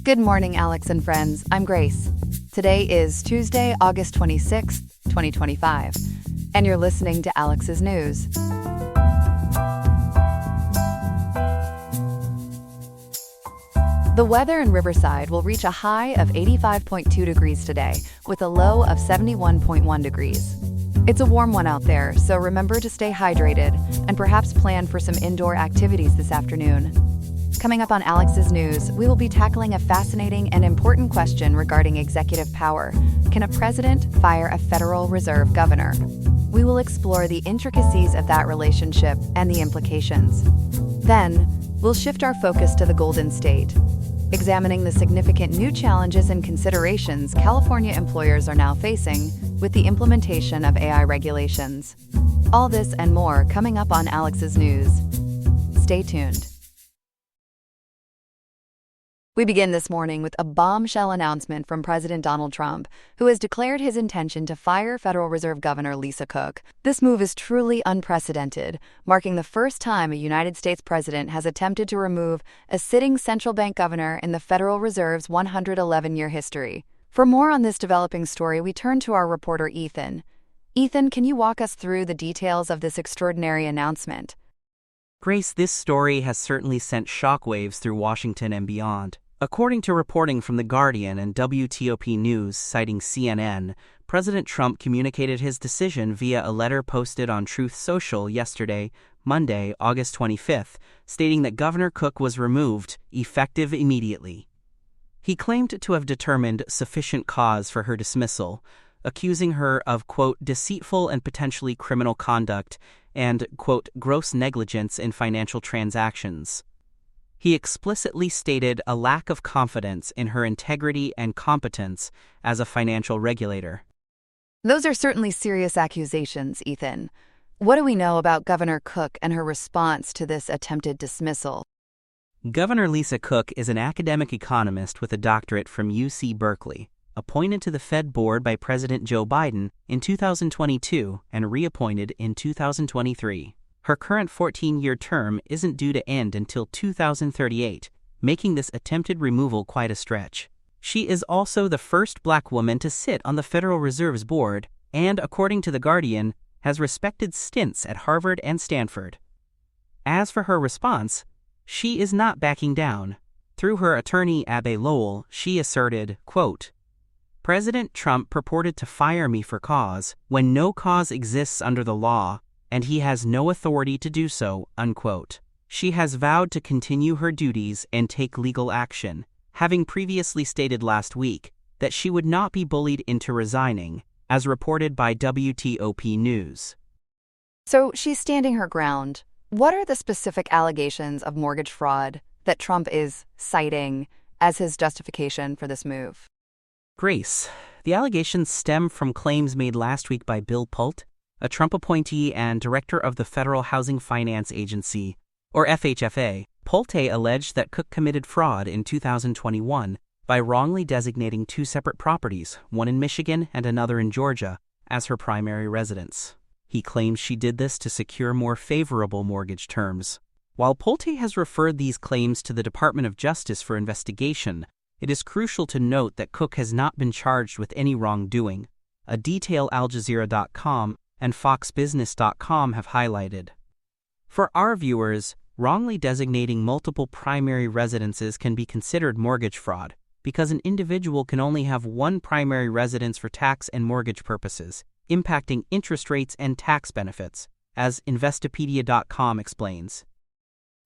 Good morning, Alex and friends. I'm Grace. Today is Tuesday, August 26th, 2025, and you're listening to Alex's News. The weather in Riverside will reach a high of 85.2 degrees today, with a low of 71.1 degrees. It's a warm one out there, so remember to stay hydrated and perhaps plan for some indoor activities this afternoon. Coming up on Alex's News, we will be tackling a fascinating and important question regarding executive power. Can a president fire a Federal Reserve governor? We will explore the intricacies of that relationship and the implications. Then, we'll shift our focus to the Golden State, examining the significant new challenges and considerations California employers are now facing with the implementation of AI regulations. All this and more coming up on Alex's News. Stay tuned. We begin this morning with a bombshell announcement from President Donald Trump, who has declared his intention to fire Federal Reserve Governor Lisa Cook. This move is truly unprecedented, marking the first time a United States president has attempted to remove a sitting central bank governor in the Federal Reserve's 111-year history. For more on this developing story, we turn to our reporter Ethan. Ethan, can you walk us through the details of this extraordinary announcement? Grace, this story has certainly sent shockwaves through Washington and beyond. According to reporting from The Guardian and WTOP News citing CNN, President Trump communicated his decision via a letter posted on Truth Social yesterday, Monday, August 25th, stating that Governor Cook was removed, effective immediately. He claimed to have determined sufficient cause for her dismissal, accusing her of, quote, deceitful and potentially criminal conduct and, quote, gross negligence in financial transactions. He explicitly stated a lack of confidence in her integrity and competence as a financial regulator. Those are certainly serious accusations, Ethan. What do we know about Governor Cook and her response to this attempted dismissal? Governor Lisa Cook is an academic economist with a doctorate from UC Berkeley, appointed to the Fed board by President Joe Biden in 2022 and reappointed in 2023. Her current 14-year term isn't due to end until 2038, making this attempted removal quite a stretch. She is also the first black woman to sit on the Federal Reserve's board and, according to The Guardian, has respected stints at Harvard and Stanford. As for her response, she is not backing down. Through her attorney, Abbe Lowell, she asserted, quote, President Trump purported to fire me for cause when no cause exists under the law, and he has no authority to do so, unquote. She has vowed to continue her duties and take legal action, having previously stated last week that she would not be bullied into resigning, as reported by WTOP News. So she's standing her ground. What are the specific allegations of mortgage fraud that Trump is citing as his justification for this move? Grace, the allegations stem from claims made last week by Bill Pult, a Trump appointee and director of the Federal Housing Finance Agency, or FHFA. Pulte alleged that Cook committed fraud in 2021 by wrongly designating two separate properties, one in Michigan and another in Georgia, as her primary residence. He claims she did this to secure more favorable mortgage terms. While Pulte has referred these claims to the Department of Justice for investigation, it is crucial to note that Cook has not been charged with any wrongdoing, a detail AlJazeera.com and FoxBusiness.com have highlighted. For our viewers, wrongly designating multiple primary residences can be considered mortgage fraud because an individual can only have one primary residence for tax and mortgage purposes, impacting interest rates and tax benefits, as Investopedia.com explains.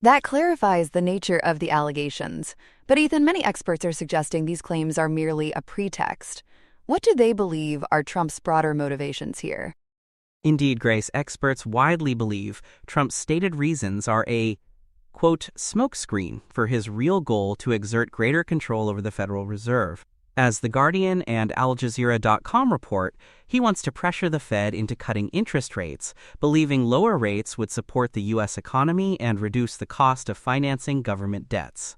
That clarifies the nature of the allegations. But Ethan, many experts are suggesting these claims are merely a pretext. What do they believe are Trump's broader motivations here? Indeed, Grace, experts widely believe Trump's stated reasons are a, quote, smokescreen for his real goal to exert greater control over the Federal Reserve. As The Guardian and AlJazeera.com report, he wants to pressure the Fed into cutting interest rates, believing lower rates would support the U.S. economy and reduce the cost of financing government debts.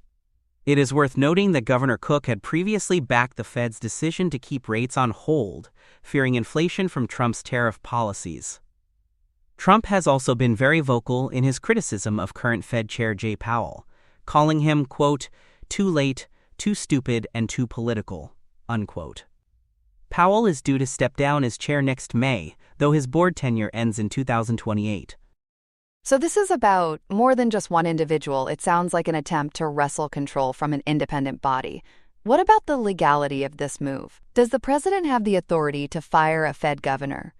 It is worth noting that Governor Cook had previously backed the Fed's decision to keep rates on hold, fearing inflation from Trump's tariff policies. Trump has also been very vocal in his criticism of current Fed Chair Jay Powell, calling him, quote, too late, too stupid and too political, unquote. Powell is due to step down as chair next May, though his board tenure ends in 2028. So this is about more than just one individual. It sounds like an attempt to wrestle control from an independent body. What about the legality of this move? Does the president have the authority to fire a Fed governor?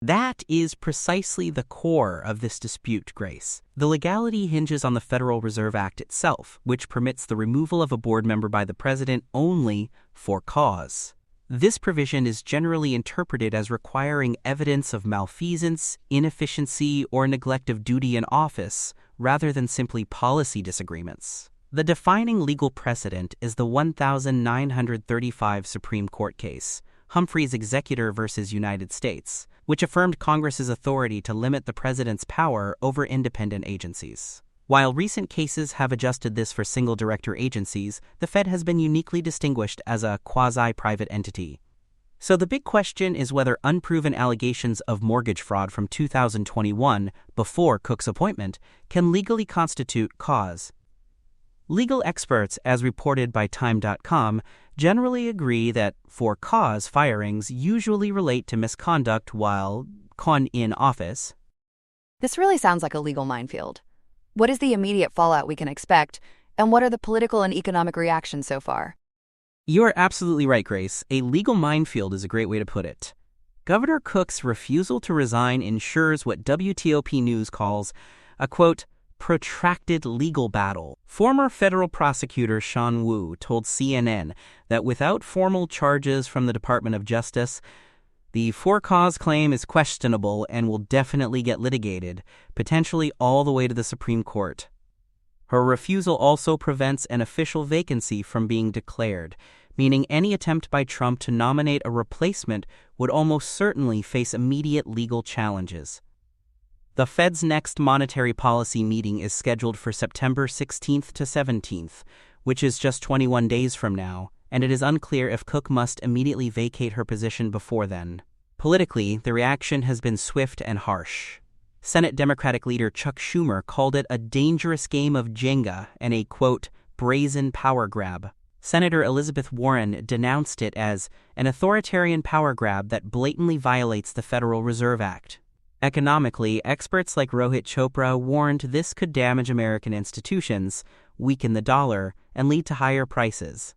That is precisely the core of this dispute, Grace. The legality hinges on the Federal Reserve Act itself, which permits the removal of a board member by the president only for cause. This provision is generally interpreted as requiring evidence of malfeasance, inefficiency, or neglect of duty in office, rather than simply policy disagreements. The defining legal precedent is the 1935 Supreme Court case, Humphrey's Executor versus United States, which affirmed Congress's authority to limit the president's power over independent agencies. While recent cases have adjusted this for single-director agencies, the Fed has been uniquely distinguished as a quasi-private entity. So the big question is whether unproven allegations of mortgage fraud from 2021, before Cook's appointment, can legally constitute cause. Legal experts, as reported by Time.com, generally agree that for cause firings usually relate to misconduct while in office. This really sounds like a legal minefield. What is the immediate fallout we can expect, and what are the political and economic reactions so far? You are absolutely right, Grace. A legal minefield is a great way to put it. Governor Cook's refusal to resign ensures what WTOP News calls a, quote, protracted legal battle. Former federal prosecutor Sean Wu told CNN that without formal charges from the Department of Justice, the for-cause claim is questionable and will definitely get litigated, potentially all the way to the Supreme Court. Her refusal also prevents an official vacancy from being declared, meaning any attempt by Trump to nominate a replacement would almost certainly face immediate legal challenges. The Fed's next monetary policy meeting is scheduled for September 16th to 17th, which is just 21 days from now, and it is unclear if Cook must immediately vacate her position before then. Politically, the reaction has been swift and harsh. Senate Democratic leader Chuck Schumer called it a dangerous game of Jenga and a, quote, brazen power grab. Senator Elizabeth Warren denounced it as an authoritarian power grab that blatantly violates the Federal Reserve Act. Economically, experts like Rohit Chopra warned this could damage American institutions, weaken the dollar, and lead to higher prices.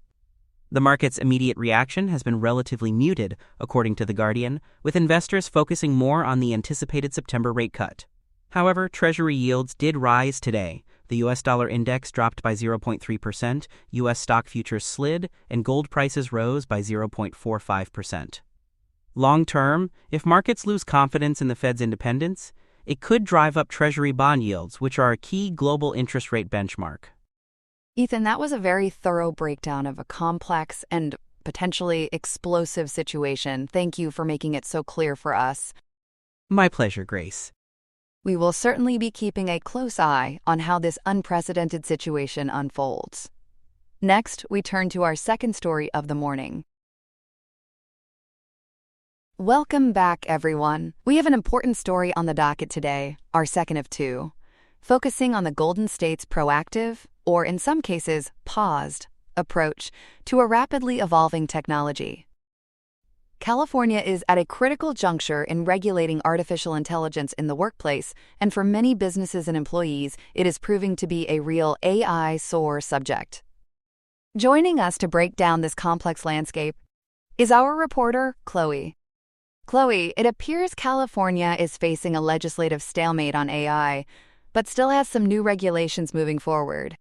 The market's immediate reaction has been relatively muted, according to The Guardian, with investors focusing more on the anticipated September rate cut. However, Treasury yields did rise today. The U.S. dollar index dropped by 0.3%, U.S. stock futures slid, and gold prices rose by 0.45%. Long-term, if markets lose confidence in the Fed's independence, it could drive up Treasury bond yields, which are a key global interest rate benchmark. Ethan, that was a very thorough breakdown of a complex and potentially explosive situation. Thank you for making it so clear for us. My pleasure, Grace. We will certainly be keeping a close eye on how this unprecedented situation unfolds. Next, we turn to our second story of the morning. Welcome back, everyone. We have an important story on the docket today, our second of two, focusing on the Golden State's proactive, or in some cases, paused, approach to a rapidly evolving technology. California is at a critical juncture in regulating artificial intelligence in the workplace, and for many businesses and employees, it is proving to be a real AI sore subject. Joining us to break down this complex landscape is our reporter, Chloe. Chloe, it appears California is facing a legislative stalemate on AI, but still has some new regulations moving forward.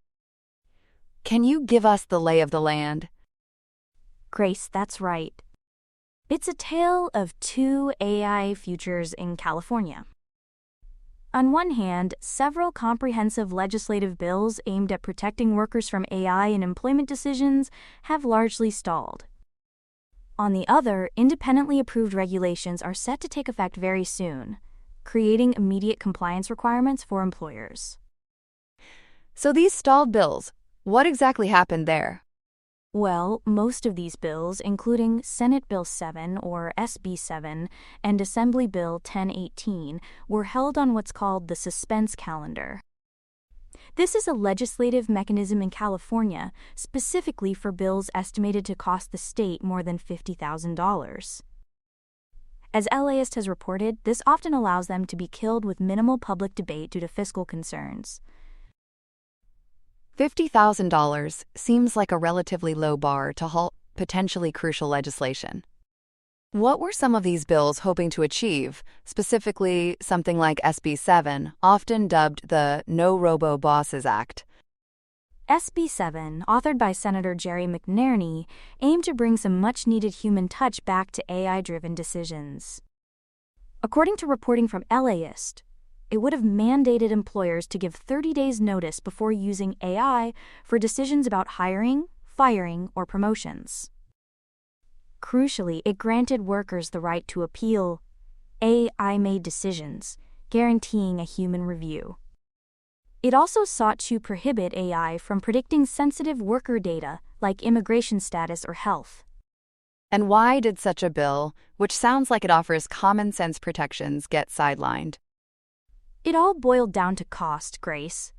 Can you give us the lay of the land? Grace, that's right. It's a tale of two AI futures in California. On one hand, several comprehensive legislative bills aimed at protecting workers from AI in employment decisions have largely stalled. On the other, independently approved regulations are set to take effect very soon, creating immediate compliance requirements for employers. So these stalled bills, what exactly happened there? Well, most of these bills, including Senate Bill 7 or SB 7 and Assembly Bill 1018, were held on what's called the suspense calendar. This is a legislative mechanism in California specifically for bills estimated to cost the state more than $50,000. As LAist has reported, this often allows them to be killed with minimal public debate due to fiscal concerns. $50,000 seems like a relatively low bar to halt potentially crucial legislation. What were some of these bills hoping to achieve, specifically something like SB 7, often dubbed the No Robo-Bosses Act? SB 7, authored by Senator Jerry McNerney, aimed to bring some much-needed human touch back to AI-driven decisions. According to reporting from LAist, it would have mandated employers to give 30 days notice before using AI for decisions about hiring, firing, or promotions. Crucially, it granted workers the right to appeal AI-made decisions, guaranteeing a human review. It also sought to prohibit AI from predicting sensitive worker data like immigration status or health. And why did such a bill, which sounds like it offers common-sense protections, get sidelined? It all boiled down to cost, Grace.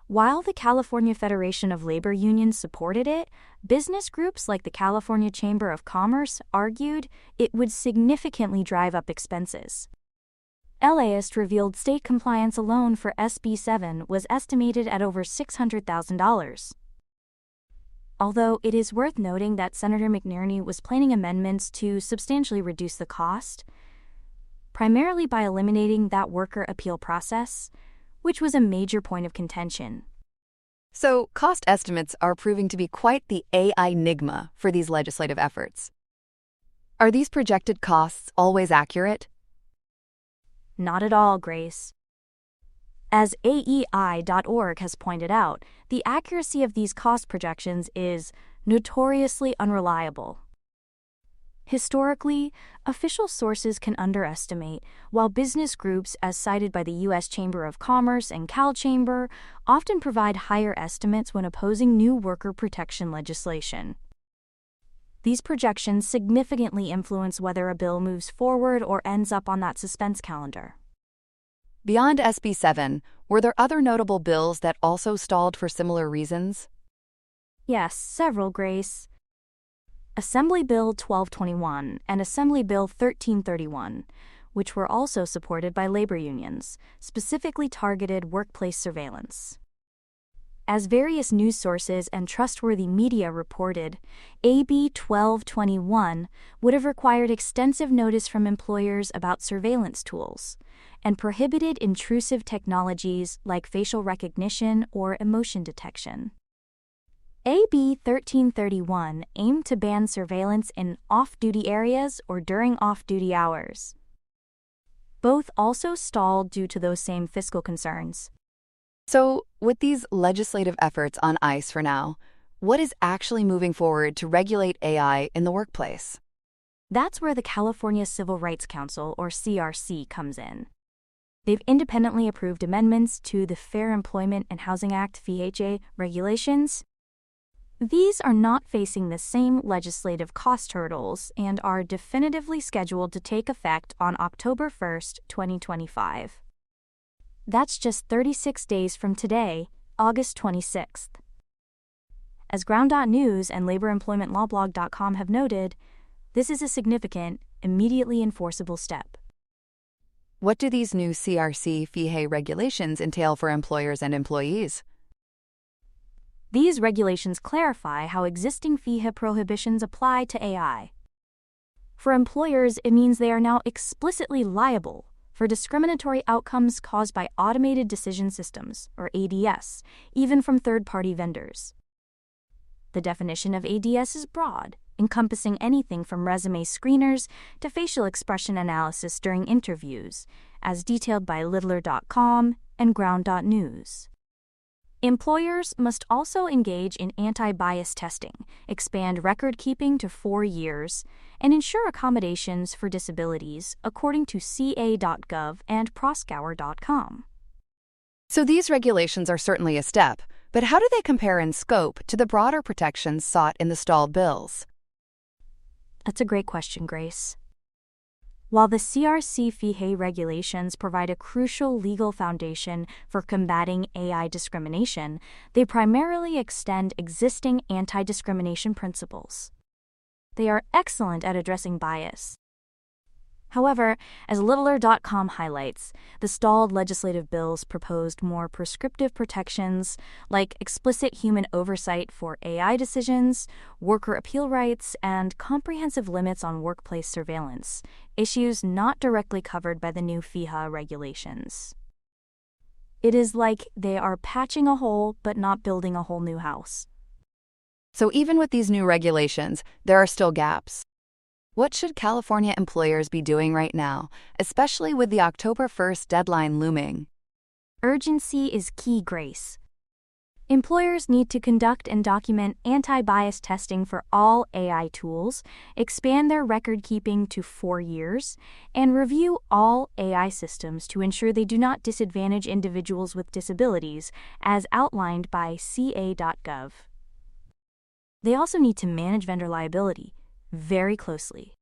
While the California Federation of Labor Unions supported it, business groups like the California Chamber of Commerce argued it would significantly drive up expenses. LAist revealed state compliance alone for SB 7 was estimated at over $600,000. Although it is worth noting that Senator McNerney was planning amendments to substantially reduce the cost, primarily by eliminating that worker appeal process, which was a major point of contention. So, cost estimates are proving to be quite the AI enigma for these legislative efforts. Are these projected costs always accurate? Not at all, Grace. As AEI.org has pointed out, the accuracy of these cost projections is notoriously unreliable. Historically, official sources can underestimate, while business groups, as cited by the U.S. Chamber of Commerce and CalChamber, often provide higher estimates when opposing new worker protection legislation. These projections significantly influence whether a bill moves forward or ends up on that suspense calendar. Beyond SB 7, were there other notable bills that also stalled for similar reasons? Yes, several, Grace. Assembly Bill 1221 and Assembly Bill 1331, which were also supported by labor unions, specifically targeted workplace surveillance. As various news sources and trustworthy media reported, AB 1221 would have required extensive notice from employers about surveillance tools and prohibited intrusive technologies like facial recognition or emotion detection. AB 1331 aimed to ban surveillance in off-duty areas or during off-duty hours. Both also stalled due to those same fiscal concerns. So, with these legislative efforts on ice for now, what is actually moving forward to regulate AI in the workplace? That's where the California Civil Rights Council, or CRC, comes in. They've independently approved amendments to the Fair Employment and Housing Act (FEHA) regulations. These are not facing the same legislative cost hurdles and are definitively scheduled to take effect on October 1, 2025. That's just 36 days from today, August 26th. As Ground.News and LaborEmploymentLawBlog.com have noted, this is a significant, immediately enforceable step. What do these new CRC FEHA regulations entail for employers and employees? These regulations clarify how existing FEHA prohibitions apply to AI. For employers, it means they are now explicitly liable for discriminatory outcomes caused by automated decision systems, or ADS, even from third-party vendors. The definition of ADS is broad, encompassing anything from resume screeners to facial expression analysis during interviews, as detailed by Littler.com and Ground.News. Employers must also engage in anti-bias testing, expand record-keeping to 4 years, and ensure accommodations for disabilities, according to ca.gov and Proskauer.com. So these regulations are certainly a step, but how do they compare in scope to the broader protections sought in the stalled bills? That's a great question, Grace. While the CRC-FIHE regulations provide a crucial legal foundation for combating AI discrimination, they primarily extend existing anti-discrimination principles. They are excellent at addressing bias. However, as Littler.com highlights, the stalled legislative bills proposed more prescriptive protections like explicit human oversight for AI decisions, worker appeal rights, and comprehensive limits on workplace surveillance, issues not directly covered by the new FIHA regulations. It is like they are patching a hole but not building a whole new house. So even with these new regulations, there are still gaps. What should California employers be doing right now, especially with the October 1st deadline looming? Urgency is key, Grace. Employers need to conduct and document anti-bias testing for all AI tools, expand their record-keeping to 4 years, and review all AI systems to ensure they do not disadvantage individuals with disabilities, as outlined by ca.gov. They also need to manage vendor liability very closely.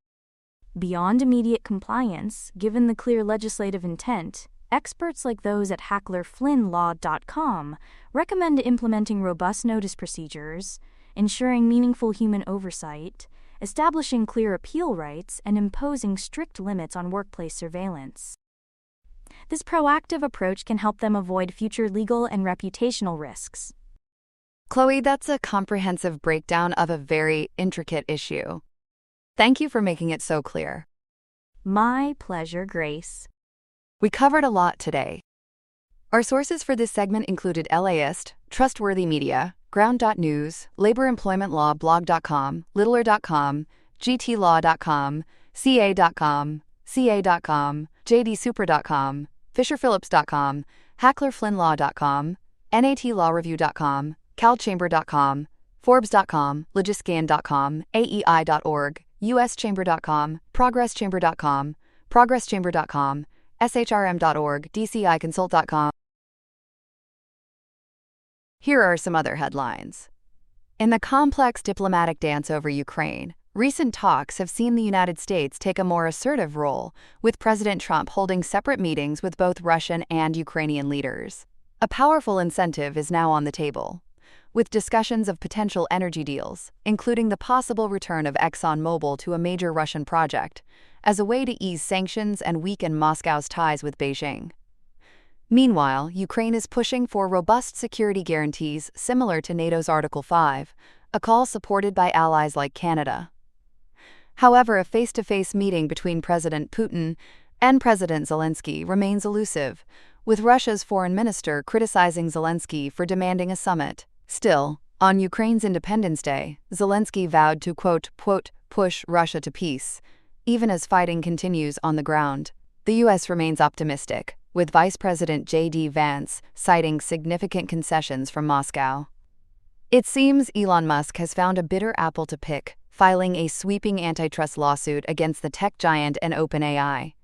Beyond immediate compliance, given the clear legislative intent, experts like those at HacklerFlynnLaw.com recommend implementing robust notice procedures, ensuring meaningful human oversight, establishing clear appeal rights, and imposing strict limits on workplace surveillance. This proactive approach can help them avoid future legal and reputational risks. Chloe, that's a comprehensive breakdown of a very intricate issue. Thank you for making it so clear. My pleasure, Grace. We covered a lot today. Our sources for this segment included LAist, Trustworthy Media, Ground.News, LaborEmploymentLawBlog.com, Littler.com, GTLaw.com, CA.com, CA.com, JDSuper.com, FisherPhillips.com, HacklerFlynnLaw.com, NATLawReview.com, CalChamber.com, Forbes.com, Logiscan.com, AEI.org, USChamber.com, ProgressChamber.com, ProgressChamber.com, SHRM.org, DCIConsult.com. Here are some other headlines. In the complex diplomatic dance over Ukraine, recent talks have seen the United States take a more assertive role, with President Trump holding separate meetings with both Russian and Ukrainian leaders. A powerful incentive is now on the table, with discussions of potential energy deals, including the possible return of ExxonMobil to a major Russian project, as a way to ease sanctions and weaken Moscow's ties with Beijing. Meanwhile, Ukraine is pushing for robust security guarantees similar to NATO's Article 5, a call supported by allies like Canada. However, a face-to-face meeting between President Putin and President Zelensky remains elusive, with Russia's foreign minister criticizing Zelensky for demanding a summit. Still, on Ukraine's Independence Day, Zelensky vowed to, quote, push Russia to peace, even as fighting continues on the ground. The U.S. remains optimistic, with Vice President J.D. Vance citing significant concessions from Moscow. It seems Elon Musk has found a bitter apple to pick, filing a sweeping antitrust lawsuit against the tech giant and OpenAI.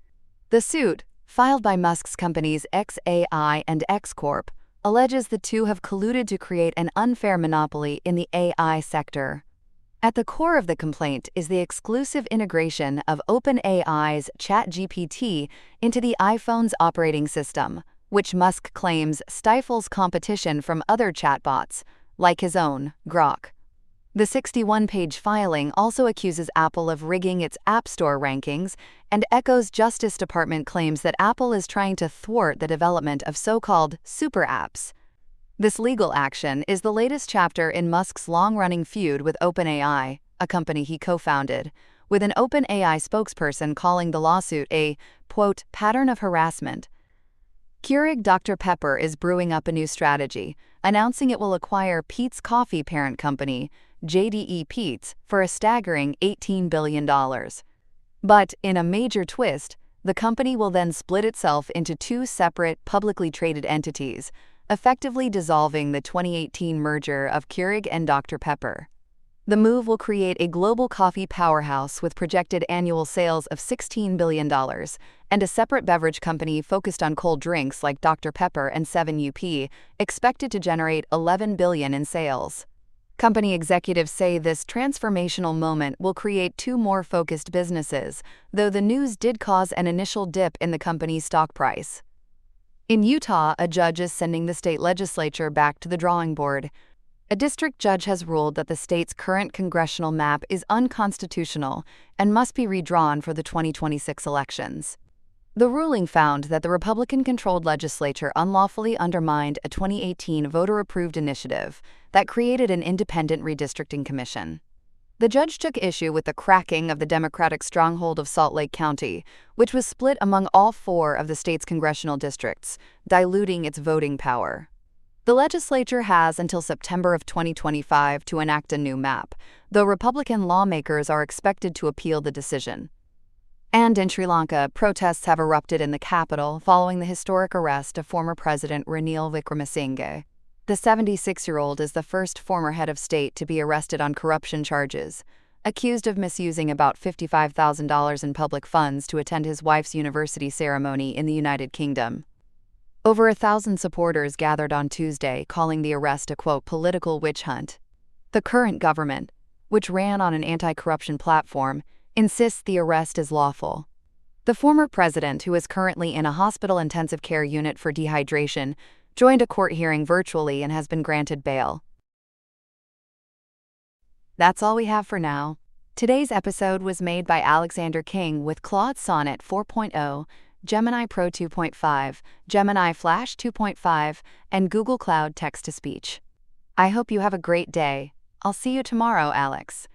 The suit, filed by Musk's companies xAI and X Corp, alleges the two have colluded to create an unfair monopoly in the AI sector. At the core of the complaint is the exclusive integration of OpenAI's ChatGPT into the iPhone's operating system, which Musk claims stifles competition from other chatbots, like his own, Grok. The 61-page filing also accuses Apple of rigging its App Store rankings and echoes Justice Department claims that Apple is trying to thwart the development of so-called super apps. This legal action is the latest chapter in Musk's long-running feud with OpenAI, a company he co-founded, with an OpenAI spokesperson calling the lawsuit a, quote, pattern of harassment. Keurig Dr. Pepper is brewing up a new strategy, announcing it will acquire Peet's Coffee parent company, JDE Peet's, for a staggering $18 billion. But, in a major twist, the company will then split itself into two separate, publicly traded entities, effectively dissolving the 2018 merger of Keurig and Dr. Pepper. The move will create a global coffee powerhouse with projected annual sales of $16 billion, and a separate beverage company focused on cold drinks like Dr. Pepper and 7UP, expected to generate $11 billion in sales. Company executives say this transformational moment will create two more focused businesses, though the news did cause an initial dip in the company's stock price. In Utah, a judge is sending the state legislature back to the drawing board. A district judge has ruled that the state's current congressional map is unconstitutional and must be redrawn for the 2026 elections. The ruling found that the Republican-controlled legislature unlawfully undermined a 2018 voter-approved initiative that created an independent redistricting commission. The judge took issue with the cracking of the Democratic stronghold of Salt Lake County, which was split among all 4 of the state's congressional districts, diluting its voting power. The legislature has until September of 2025 to enact a new map, though Republican lawmakers are expected to appeal the decision. And in Sri Lanka, protests have erupted in the capital following the historic arrest of former President Ranil Wickremesinghe. The 76-year-old is the first former head of state to be arrested on corruption charges, accused of misusing about $55,000 in public funds to attend his wife's university ceremony in the United Kingdom. Over 1,000 supporters gathered on Tuesday, calling the arrest a, quote, political witch hunt. The current government, which ran on an anti-corruption platform, insists the arrest is lawful. The former president, who is currently in a hospital intensive care unit for dehydration, joined a court hearing virtually and has been granted bail. That's all we have for now. Today's episode was made by Alexander King with Claude Sonnet 4.0, Gemini Pro 2.5, Gemini Flash 2.5, and Google Cloud Text-to-Speech. I hope you have a great day. I'll see you tomorrow, Alex.